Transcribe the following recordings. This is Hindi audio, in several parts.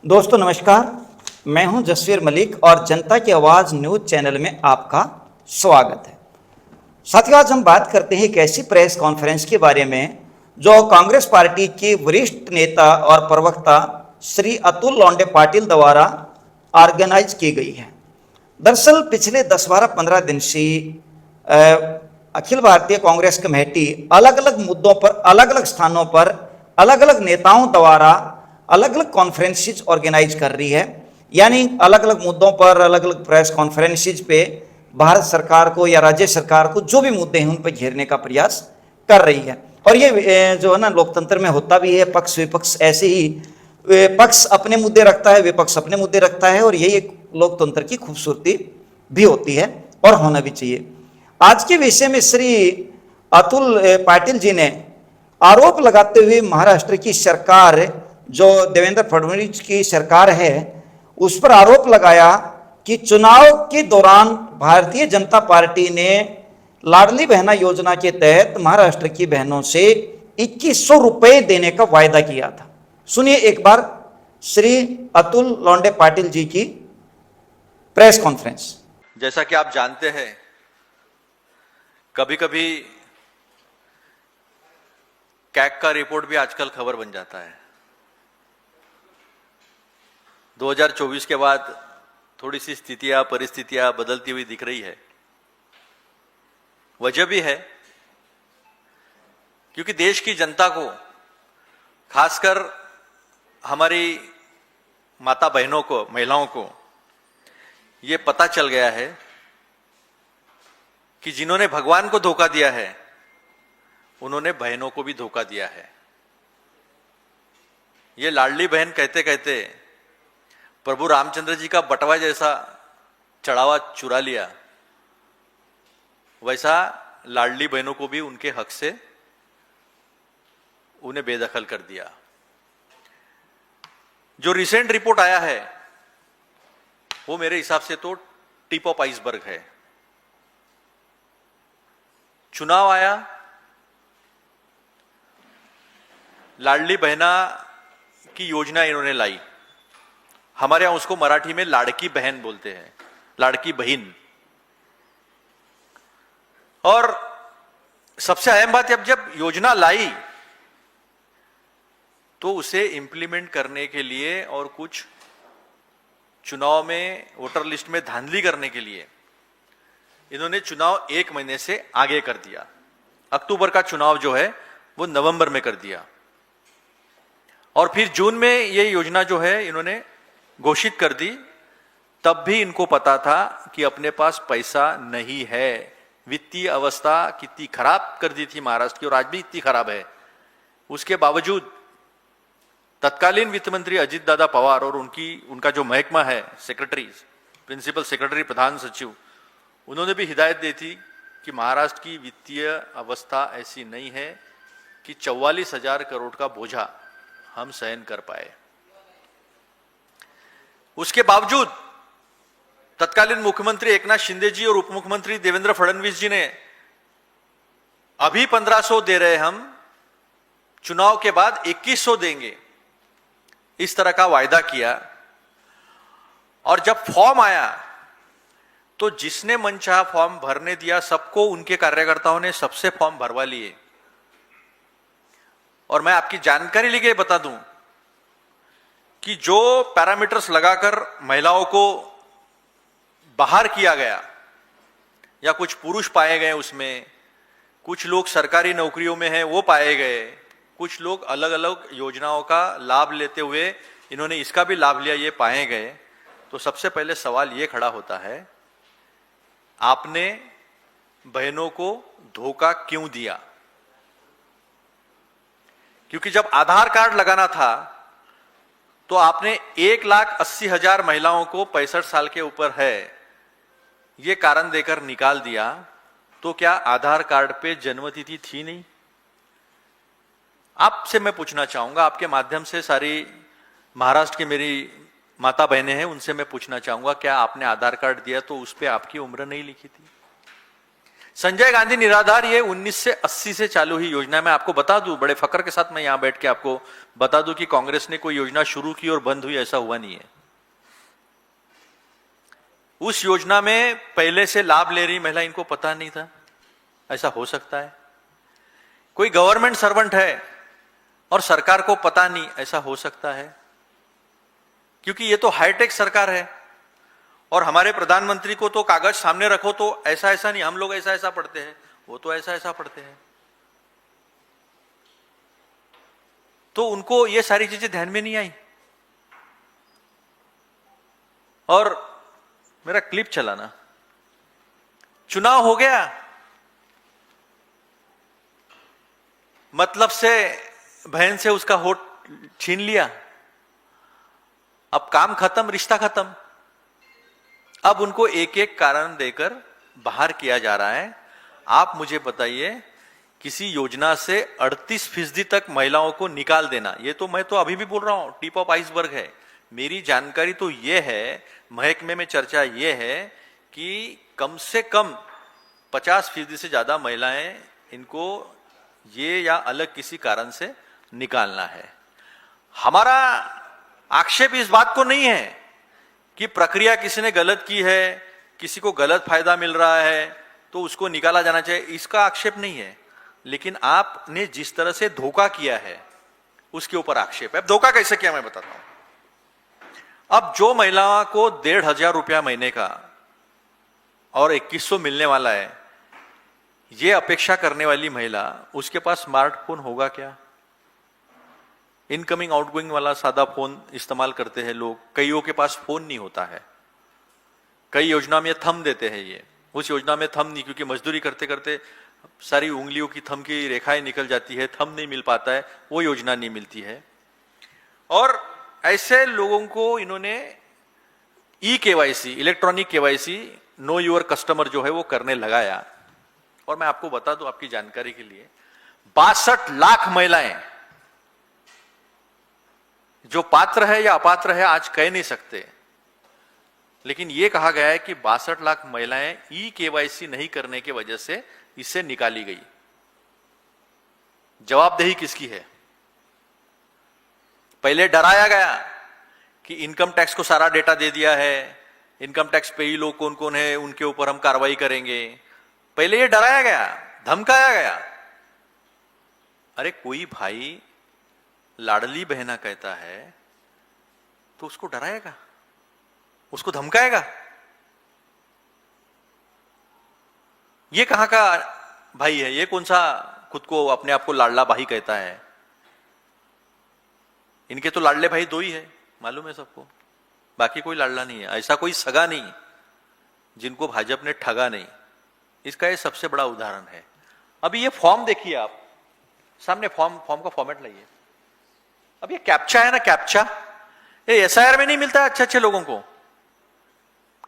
दोस्तों नमस्कार, मैं हूं जसवीर मलिक और जनता की आवाज़ न्यूज़ चैनल में आपका स्वागत है। साथियों, आज हम बात करते हैं एक ऐसी प्रेस कॉन्फ्रेंस के बारे में जो कांग्रेस पार्टी के वरिष्ठ नेता और प्रवक्ता श्री अतुल लोंडे पाटिल द्वारा ऑर्गेनाइज की गई है। दरअसल पिछले 10-12-15 दिन से अखिल भारतीय कांग्रेस कमेटी अलग अलग मुद्दों पर, अलग अलग स्थानों पर, अलग अलग नेताओं द्वारा अलग अलग कॉन्फ्रेंसेज ऑर्गेनाइज कर रही है। यानी अलग अलग मुद्दों पर अलग अलग प्रेस कॉन्फ्रेंसेज पे भारत सरकार को या राज्य सरकार को जो भी मुद्दे हैं उन पर घेरने का प्रयास कर रही है। और ये जो है ना, लोकतंत्र में होता भी है, पक्ष विपक्ष ऐसे ही, पक्ष अपने मुद्दे रखता है, विपक्ष अपने मुद्दे रखता है, और यही एक लोकतंत्र की खूबसूरती भी होती है और होना भी चाहिए। आज के विषय में श्री अतुल पाटिल जी ने आरोप लगाते हुए महाराष्ट्र की सरकार, जो देवेंद्र फडणवीस की सरकार है, उस पर आरोप लगाया कि चुनाव के दौरान भारतीय जनता पार्टी ने लाडली बहना योजना के तहत महाराष्ट्र की बहनों से 2100 रुपए देने का वायदा किया था। सुनिए एक बार श्री अतुल लोंडे पाटिल जी की प्रेस कॉन्फ्रेंस। जैसा कि आप जानते हैं, कभी कभी कैग का रिपोर्ट भी आजकल खबर बन जाता है। 2024 के बाद थोड़ी सी स्थितियां, परिस्थितियां बदलती हुई दिख रही है। वजह भी है क्योंकि देश की जनता को, खासकर हमारी माता बहनों को, महिलाओं को यह पता चल गया है कि जिन्होंने भगवान को धोखा दिया है उन्होंने बहनों को भी धोखा दिया है। ये लाडली बहन कहते कहते प्रभु रामचंद्र जी का बटवा जैसा चढ़ावा चुरा लिया, वैसा लाडली बहनों को भी उनके हक से उन्हें बेदखल कर दिया। जो रिसेंट रिपोर्ट आया है वो मेरे हिसाब से तो टिप ऑफ आइसबर्ग है। चुनाव आया, लाडली बहना की योजना इन्होंने लाई। हमारे यहां उसको मराठी में लाड़की बहन बोलते हैं, लाड़की बहन। और सबसे अहम बात, जब योजना लाई तो उसे इंप्लीमेंट करने के लिए और कुछ चुनाव में वोटर लिस्ट में धांधली करने के लिए इन्होंने चुनाव 1 महीने से आगे कर दिया। अक्टूबर का चुनाव जो है वो नवंबर में कर दिया, और फिर जून में ये योजना जो है इन्होंने घोषित कर दी। तब भी इनको पता था कि अपने पास पैसा नहीं है। वित्तीय अवस्था कितनी खराब कर दी थी महाराष्ट्र की, और आज भी इतनी खराब है। उसके बावजूद तत्कालीन वित्त मंत्री अजित दादा पवार और उनका जो महकमा है, सेक्रेटरी, प्रिंसिपल सेक्रेटरी, प्रधान सचिव, उन्होंने भी हिदायत दी थी कि महाराष्ट्र की वित्तीय अवस्था ऐसी नहीं है कि 44,000 करोड़ का बोझा हम सहन कर पाए। उसके बावजूद तत्कालीन मुख्यमंत्री एकनाथ शिंदे जी और उप मुख्यमंत्री देवेंद्र फडणवीस जी ने अभी 1500 दे रहे हम, चुनाव के बाद 2100 देंगे, इस तरह का वायदा किया। और जब फॉर्म आया तो जिसने मनचाहा फॉर्म भरने दिया, सबको, उनके कार्यकर्ताओं ने सबसे फॉर्म भरवा लिए। और मैं आपकी जानकारी लेके बता दूं कि जो पैरामीटर्स लगाकर महिलाओं को बाहर किया गया, या कुछ पुरुष पाए गए उसमें, कुछ लोग सरकारी नौकरियों में हैं वो पाए गए, कुछ लोग अलग अलग योजनाओं का लाभ लेते हुए इन्होंने इसका भी लाभ लिया, ये पाए गए। तो सबसे पहले सवाल ये खड़ा होता है, आपने बहनों को धोखा क्यों दिया? क्योंकि जब आधार कार्ड लगाना था तो आपने 1,80,000 महिलाओं को 65 साल के ऊपर है ये कारण देकर निकाल दिया। तो क्या आधार कार्ड पे जन्मतिथि थी नहीं? आपसे मैं पूछना चाहूंगा, आपके माध्यम से सारी महाराष्ट्र की मेरी माता बहनें हैं, उनसे मैं पूछना चाहूंगा, क्या आपने आधार कार्ड दिया तो उस पर आपकी उम्र नहीं लिखी थी? संजय गांधी निराधार ये 1980 से चालू ही योजना है। मैं आपको बता दूं, बड़े फकर के साथ मैं यहां बैठ के आपको बता दूं कि कांग्रेस ने कोई योजना शुरू की और बंद हुई, ऐसा हुआ नहीं है। उस योजना में पहले से लाभ ले रही महिला, इनको पता नहीं था, ऐसा हो सकता है। कोई गवर्नमेंट सर्वेंट है और सरकार को पता नहीं, ऐसा हो सकता है, क्योंकि ये तो हाईटेक सरकार है। और हमारे प्रधानमंत्री को तो कागज सामने रखो तो ऐसा ऐसा नहीं, हम लोग ऐसा ऐसा पढ़ते हैं, वो तो ऐसा ऐसा पढ़ते हैं। तो उनको ये सारी चीजें ध्यान में नहीं आई। और मेरा क्लिप चला ना, चुनाव हो गया, मतलब से बहन से उसका वोट छीन लिया, अब काम खत्म, रिश्ता खत्म। अब उनको एक एक कारण देकर बाहर किया जा रहा है। आप मुझे बताइए, किसी योजना से 38% तक महिलाओं को निकाल देना, ये तो मैं तो अभी भी बोल रहा हूं टिप ऑफ आइसबर्ग है। मेरी जानकारी तो ये है, महकमे में चर्चा ये है कि कम से कम 50% से ज्यादा महिलाएं, इनको ये या अलग किसी कारण से निकालना है। हमारा आक्षेप इस बात को नहीं है कि प्रक्रिया किसी ने गलत की है, किसी को गलत फायदा मिल रहा है तो उसको निकाला जाना चाहिए, इसका आक्षेप नहीं है। लेकिन आपने जिस तरह से धोखा किया है उसके ऊपर आक्षेप है। अब धोखा कैसे किया मैं बताता हूं। अब जो महिला को 1,500 रुपया महीने का और 2100 मिलने वाला है, ये अपेक्षा करने वाली महिला, उसके पास स्मार्टफोन होगा क्या? इनकमिंग आउटगोइंग वाला सादा फोन इस्तेमाल करते हैं लोग, कईयों के पास फोन नहीं होता है। कई योजना में थंब देते हैं, ये उस योजना में थंब नहीं, क्योंकि मजदूरी करते करते सारी उंगलियों की थंब की रेखाएं निकल जाती है, थंब नहीं मिल पाता है, वो योजना नहीं मिलती है। और ऐसे लोगों को इन्होंने KYC, electronic KYC, know your customer जो है वो करने लगाया। और मैं आपको बता दूं आपकी जानकारी के लिए, 62 लाख महिलाएं जो पात्र है या अपात्र है आज कह नहीं सकते, लेकिन यह कहा गया है कि 62 लाख महिलाएं केवाईसी नहीं करने की वजह से इससे निकाली गई। जवाबदेही किसकी है? पहले डराया गया कि इनकम टैक्स को सारा डेटा दे दिया है, इनकम टैक्स पेई लोग कौन कौन है उनके ऊपर हम कार्रवाई करेंगे, पहले ये डराया गया, धमकाया गया। अरे कोई भाई लाडली बहना कहता है तो उसको डराएगा, उसको धमकाएगा? ये कहां का भाई है? ये कौन सा खुद को अपने आप को लाडला भाई कहता है? इनके तो लाडले भाई 2 ही है, मालूम है सबको, बाकी कोई लाडला नहीं है। ऐसा कोई सगा नहीं जिनको भाजपा ने ठगा नहीं। इसका ये सबसे बड़ा उदाहरण है। अभी ये फॉर्म देखिए, आप सामने फॉर्म का फॉर्मेट लाइए। अब ये कैप्चा है ना, कैप्चा, ये एसआईआर में नहीं मिलता है अच्छे अच्छे लोगों को,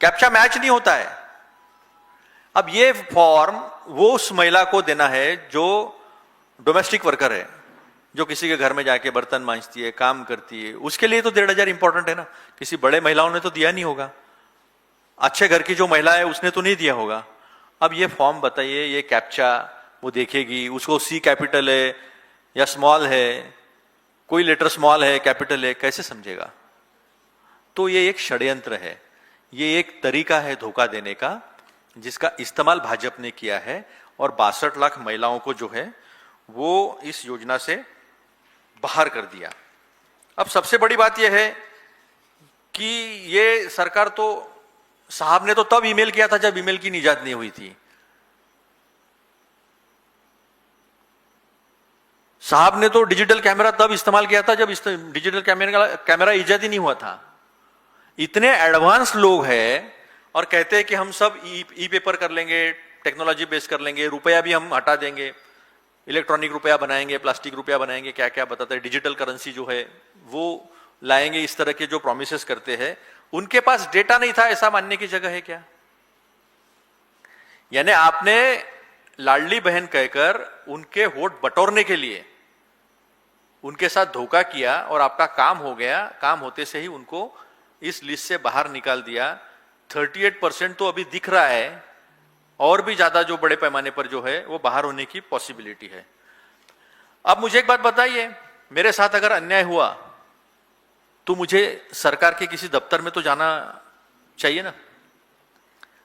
कैप्चा मैच नहीं होता है। अब ये फॉर्म वो उस महिला को देना है जो डोमेस्टिक वर्कर है, जो किसी के घर में जाके बर्तन मांजती है, काम करती है, उसके लिए तो 1,500 इंपॉर्टेंट है ना। किसी बड़े महिलाओं ने तो दिया नहीं होगा, अच्छे घर की जो महिला है उसने तो नहीं दिया होगा। अब ये फॉर्म बताइए, ये कैप्चा वो देखेगी, उसको सी कैपिटल है या स्मॉल है, कोई लेटर स्मॉल है कैपिटल है, कैसे समझेगा? तो ये एक षड्यंत्र है, ये एक तरीका है धोखा देने का, जिसका इस्तेमाल भाजपा ने किया है। और 62 लाख महिलाओं को जो है वो इस योजना से बाहर कर दिया। अब सबसे बड़ी बात यह है कि ये सरकार तो, साहब ने तो तब ईमेल किया था जब ईमेल की निजात नहीं हुई थी। साहब ने तो डिजिटल कैमरा तब इस्तेमाल किया था जब डिजिटल कैमरा इजाद ही नहीं हुआ था। इतने एडवांस लोग हैं और कहते हैं कि हम सब ई पेपर कर लेंगे, टेक्नोलॉजी बेस कर लेंगे, रुपया भी हम हटा देंगे, इलेक्ट्रॉनिक रुपया बनाएंगे, प्लास्टिक रुपया बनाएंगे, क्या क्या बताते हैं, डिजिटल करेंसी जो है वो लाएंगे, इस तरह के जो प्रॉमिसेस करते हैं। उनके पास डेटा नहीं था, ऐसा मानने की जगह है क्या? यानी आपने लाडली बहन कहकर उनके वोट बटोरने के लिए उनके साथ धोखा किया और आपका काम हो गया। काम होते से ही उनको इस लिस्ट से बाहर निकाल दिया। 38% तो अभी दिख रहा है और भी ज्यादा जो बड़े पैमाने पर जो है वो बाहर होने की पॉसिबिलिटी है। अब मुझे एक बात बताइए, मेरे साथ अगर अन्याय हुआ तो मुझे सरकार के किसी दफ्तर में तो जाना चाहिए ना।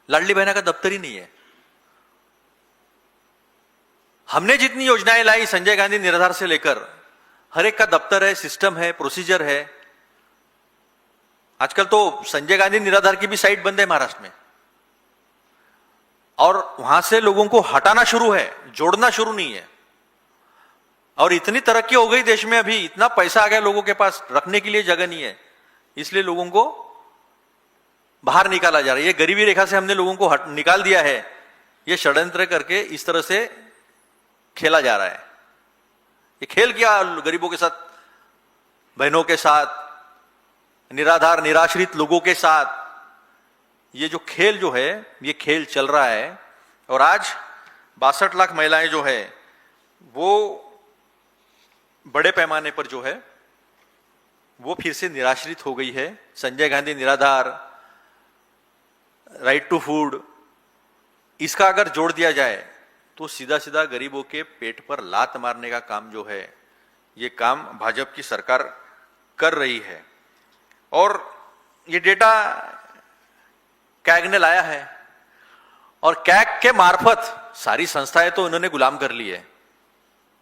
लाडली बहना का दफ्तर ही नहीं है। हमने जितनी योजनाएं लाई संजय गांधी निराधार से लेकर, हर एक का दफ्तर है, सिस्टम है, प्रोसीजर है। आजकल तो संजय गांधी निराधार की भी साइट बंद है महाराष्ट्र में, और वहां से लोगों को हटाना शुरू है, जोड़ना शुरू नहीं है। और इतनी तरक्की हो गई देश में, अभी इतना पैसा आ गया लोगों के पास, रखने के लिए जगह नहीं है, इसलिए लोगों को बाहर निकाला जा रहा है। ये गरीबी रेखा से हमने लोगों को निकाल दिया है, ये षड्यंत्र करके इस तरह से खेला जा रहा है। ये खेल किया गरीबों के साथ, बहनों के साथ, निराधार निराश्रित लोगों के साथ। ये जो खेल जो है, ये खेल चल रहा है। और आज 62 लाख महिलाएं जो है वो बड़े पैमाने पर जो है वो फिर से निराश्रित हो गई है। संजय गांधी निराधार, राइट टू फूड, इसका अगर जोड़ दिया जाए तो सीधा सीधा गरीबों के पेट पर लात मारने का काम जो है, ये काम भाजपा की सरकार कर रही है। और ये डेटा कैग ने लाया है, और कैग के मार्फत सारी संस्थाएं तो उन्होंने गुलाम कर ली है।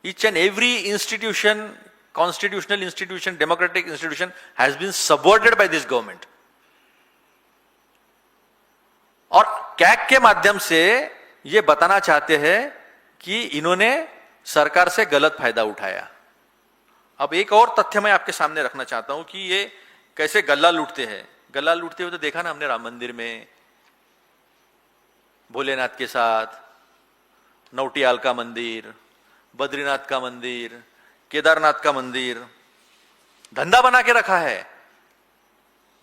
Each and every institution, constitutional institution, democratic institution has been subverted by this government. और कैग के माध्यम से ये बताना चाहते हैं कि इन्होंने सरकार से गलत फायदा उठाया। अब एक और तथ्य मैं आपके सामने रखना चाहता हूं कि ये कैसे गल्ला लूटते हैं। गल्ला लूटते हुए तो देखा ना हमने राम मंदिर में, भोलेनाथ के साथ, नौटियाल का मंदिर, बद्रीनाथ का मंदिर, केदारनाथ का मंदिर, धंधा बना के रखा है।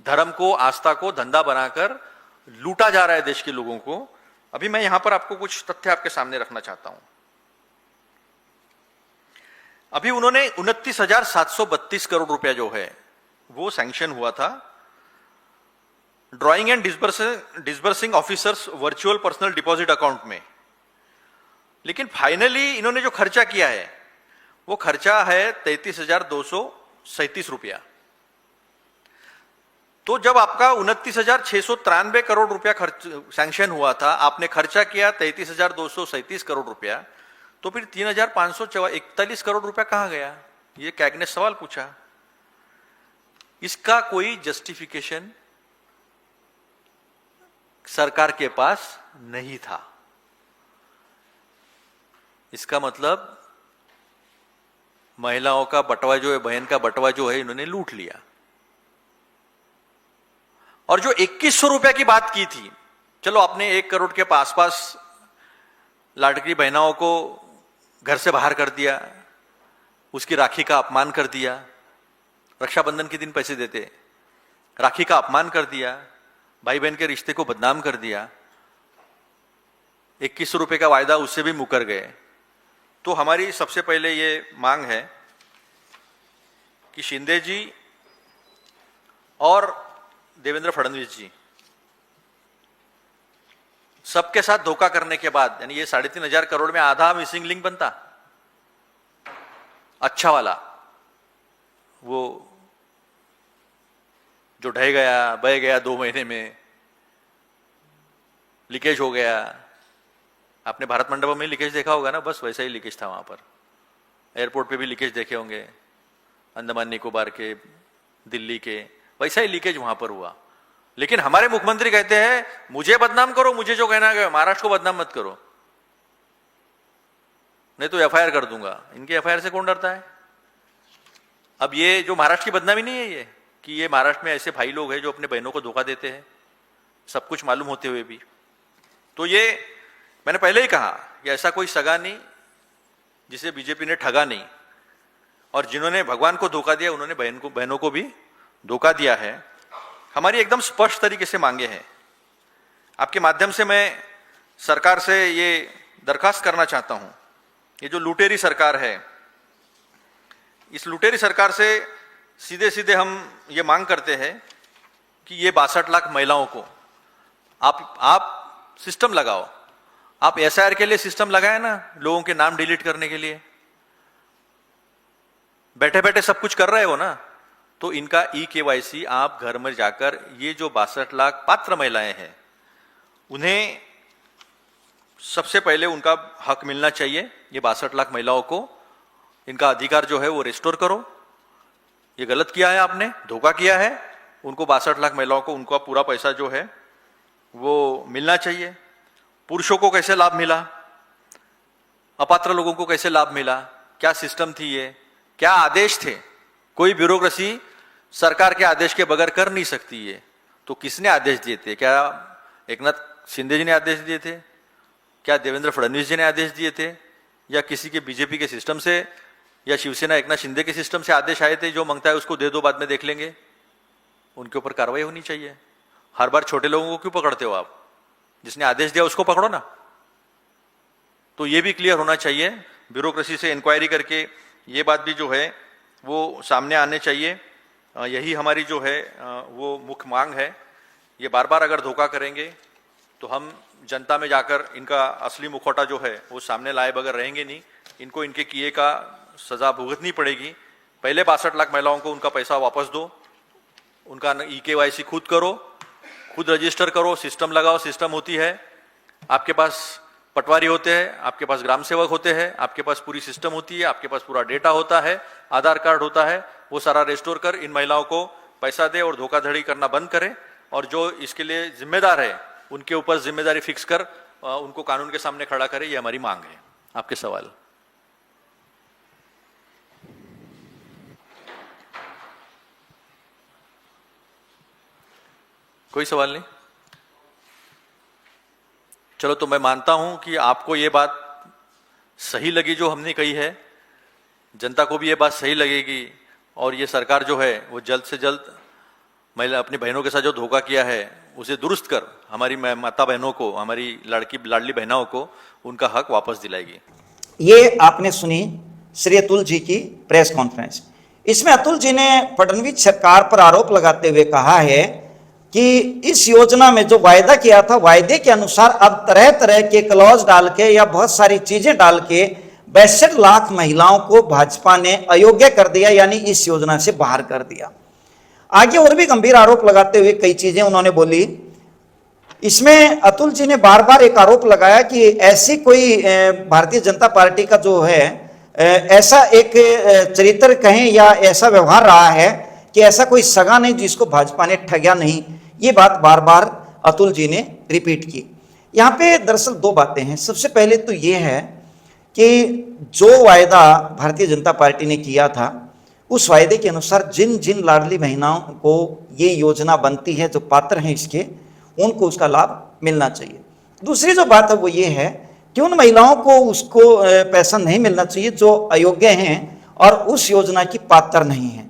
धर्म को, आस्था को धंधा बनाकर लूटा जा रहा है देश के लोगों को। अभी मैं यहां पर आपको कुछ तथ्य आपके सामने रखना चाहता हूं। अभी उन्होंने 29,732 करोड़ रुपया जो है वो सैंक्शन हुआ था drawing and disbursing officers virtual personal deposit account में। लेकिन फाइनली इन्होंने जो खर्चा किया है वो खर्चा है 33,237 रुपया। तो जब आपका 29,693 करोड़ रुपया सैंक्शन हुआ था, आपने खर्चा किया 33,237 करोड़ रुपया, तो फिर 3,541 करोड़ रुपया कहां गया? ये कैग ने सवाल पूछा। इसका कोई जस्टिफिकेशन सरकार के पास नहीं था। इसका मतलब महिलाओं का बंटवा जो है, बहन का बंटवा जो है, इन्होंने लूट लिया। और जो 2100 रुपए की बात की थी, चलो आपने 1 करोड़ के आसपास लाडली बहनाओं को घर से बाहर कर दिया, उसकी राखी का अपमान कर दिया। रक्षाबंधन के दिन पैसे देते, राखी का अपमान कर दिया, भाई बहन के रिश्ते को बदनाम कर दिया। 2100 रुपए का वायदा उससे भी मुकर गए। तो हमारी सबसे पहले ये मांग है कि शिंदे जी और देवेंद्र फडणवीस जी सबके साथ धोखा करने के बाद, यानी ये 3,500 करोड़ में आधा मिसिंग लिंक बनता, अच्छा वाला, वो जो ढह गया, बह गया 2 महीने में, लीकेज हो गया। आपने भारत मंडपम में लीकेज देखा होगा ना, बस वैसा ही लीकेज था वहां पर। एयरपोर्ट पे भी लीकेज देखे होंगे, अंडमान निकोबार के, दिल्ली के, वैसा ही लीकेज वहां पर हुआ। लेकिन हमारे मुख्यमंत्री कहते हैं मुझे बदनाम करो, मुझे जो कहना है, महाराष्ट्र को बदनाम मत करो, नहीं तो एफआईआर कर दूंगा। इनके एफआईआर से कौन डरता है? अब ये जो महाराष्ट्र की बदनामी नहीं है ये, कि ये महाराष्ट्र में ऐसे भाई लोग हैं जो अपने बहनों को धोखा देते हैं, सब कुछ मालूम होते हुए भी। तो ये मैंने पहले ही कहा कि ऐसा कोई सगा नहीं जिसे बीजेपी ने ठगा नहीं, और जिन्होंने भगवान को धोखा दिया उन्होंने बहनों को भी धोखा दिया है। हमारी एकदम स्पष्ट तरीके से मांगे हैं। आपके माध्यम से मैं सरकार से ये दरखास्त करना चाहता हूं, ये जो लुटेरी सरकार है, इस लुटेरी सरकार से सीधे सीधे हम ये मांग करते हैं कि ये 62 लाख महिलाओं को आप सिस्टम लगाओ, आप एसआईआर के लिए सिस्टम लगाए ना, लोगों के नाम डिलीट करने के लिए, बैठे बैठे सब कुछ कर रहे हो ना। तो इनका ई-केवाईसी आप घर में जाकर, ये जो 62 लाख पात्र महिलाएं हैं, उन्हें सबसे पहले उनका हक मिलना चाहिए। ये 62 लाख महिलाओं को इनका अधिकार जो है वो रिस्टोर करो। ये गलत किया है आपने, धोखा किया है। उनको 62 लाख महिलाओं को उनका पूरा पैसा जो है वो मिलना चाहिए। पुरुषों को कैसे लाभ मिला, अपात्र लोगों को कैसे लाभ मिला, क्या सिस्टम थी ये, क्या आदेश थे? कोई ब्यूरोक्रेसी सरकार के आदेश के बगैर कर नहीं सकती है। तो किसने आदेश दिए थे? क्या एकनाथ शिंदे जी ने आदेश दिए थे? क्या देवेंद्र फडणवीस जी ने आदेश दिए थे? या किसी के बीजेपी के सिस्टम से या शिवसेना एकनाथ शिंदे के सिस्टम से आदेश आए थे, जो मांगता है उसको दे दो, बाद में देख लेंगे? उनके ऊपर कार्रवाई होनी चाहिए। हर बार छोटे लोगों को क्यों पकड़ते हो आप? जिसने आदेश दिया उसको पकड़ो ना। तो ये भी क्लियर होना चाहिए, ब्यूरोक्रेसी से इंक्वायरी करके ये बात भी जो है वो सामने आने चाहिए। यही हमारी जो है वो मुख्य मांग है। ये बार बार अगर धोखा करेंगे तो हम जनता में जाकर इनका असली मुखौटा जो है वो सामने लाए बगैर रहेंगे नहीं। इनको इनके किए का सजा भुगतनी पड़ेगी। पहले 62 लाख महिलाओं को उनका पैसा वापस दो, उनका ई-केवाईसी खुद करो, खुद रजिस्टर करो, सिस्टम लगाओ। सिस्टम होती है, आपके पास पटवारी होते हैं, आपके पास ग्राम सेवक होते हैं, आपके पास पूरी सिस्टम होती है, आपके पास पूरा डेटा होता है, आधार कार्ड होता है। वो सारा रिस्टोर कर इन महिलाओं को पैसा दे और धोखाधड़ी करना बंद करे। और जो इसके लिए जिम्मेदार है उनके ऊपर जिम्मेदारी फिक्स कर उनको कानून के सामने खड़ा करे। ये हमारी मांग है। आपके सवाल? कोई सवाल नहीं? चलो, तो मैं मानता हूं कि आपको ये बात सही लगी जो हमने कही है, जनता को भी ये बात सही लगेगी। और ये सरकार जो है वो जल्द से जल्द महिला अपनी बहनों के साथ जो धोखा किया है उसे दुरुस्त कर हमारी माता बहनों को, हमारी लाडली बहनों को उनका हक वापस दिलाएगी। ये आपने सुनी श्री अतुल जी की प्रेस कॉन्फ्रेंस। इसमें अतुल जी ने फडणवीस सरकार पर आरोप लगाते हुए कहा है कि इस योजना में जो वायदा किया था, वायदे के अनुसार अब तरह तरह के क्लॉज डाल के या बहुत सारी चीजें डाल के 62 लाख महिलाओं को भाजपा ने अयोग्य कर दिया, यानी इस योजना से बाहर कर दिया। आगे और भी गंभीर आरोप लगाते हुए कई चीजें उन्होंने बोली। इसमें अतुल जी ने बार बार एक आरोप लगाया कि ऐसी कोई भारतीय जनता पार्टी का जो है ऐसा एक चरित्र कहें या ऐसा व्यवहार रहा है कि ऐसा कोई सगा नहीं जिसको भाजपा ने ठगा नहीं। ये बात बार बार अतुल जी ने रिपीट की। यहाँ पे दरअसल दो बातें हैं। सबसे पहले तो ये है कि जो वायदा भारतीय जनता पार्टी ने किया था उस वायदे के अनुसार जिन जिन लाडली बहनों को ये योजना बनती है, जो पात्र हैं इसके, उनको उसका लाभ मिलना चाहिए। दूसरी जो बात है वो ये है कि उन महिलाओं को उसको पैसा नहीं मिलना चाहिए जो अयोग्य हैं और उस योजना की पात्र नहीं है।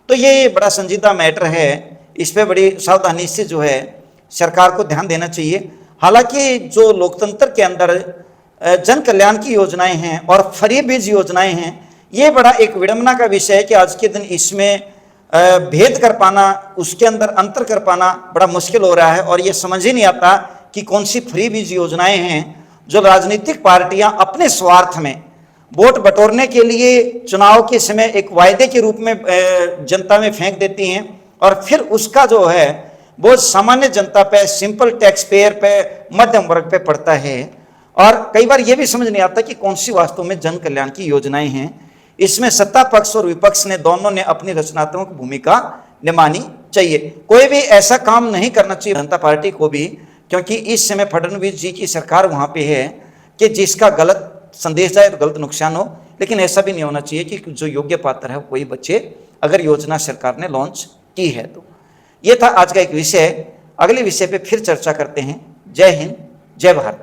तो ये बड़ा संजीदा मैटर है। इस पर बड़ी सावधानी से जो है सरकार को ध्यान देना चाहिए। हालांकि जो लोकतंत्र के अंदर जन कल्याण की योजनाएं हैं और फ्री बीज योजनाएं हैं, ये बड़ा एक विडंबना का विषय है कि आज के दिन इसमें भेद कर पाना, उसके अंदर अंतर कर पाना बड़ा मुश्किल हो रहा है। और ये समझ ही नहीं आता कि कौन सी फ्री बीज योजनाएं हैं जो राजनीतिक पार्टियां अपने स्वार्थ में वोट बटोरने के लिए चुनाव के समय एक वायदे के रूप में जनता में फेंक देती हैं और फिर उसका जो है वो सामान्य जनता पे, सिंपल टैक्स पेयर पे, मध्यम वर्ग पे पड़ता है। और कई बार ये भी समझ नहीं आता कि कौन सी वास्तव में जन कल्याण की योजनाएं हैं। इसमें सत्ता पक्ष और विपक्ष ने दोनों ने अपनी रचनात्मक भूमिका निभानी चाहिए। कोई भी ऐसा काम नहीं करना चाहिए जनता पार्टी को भी, क्योंकि इस समय फडणवीस जी की सरकार वहां पे है कि जिसका गलत संदेश जाए तो गलत नुकसान हो। लेकिन ऐसा भी नहीं होना चाहिए कि जो योग्य पात्र है वही बच्चे, अगर योजना सरकार ने लॉन्च की है तो। ये था आज का एक विषय। अगले विषय पे फिर चर्चा करते हैं। जय हिंद, जय भारत।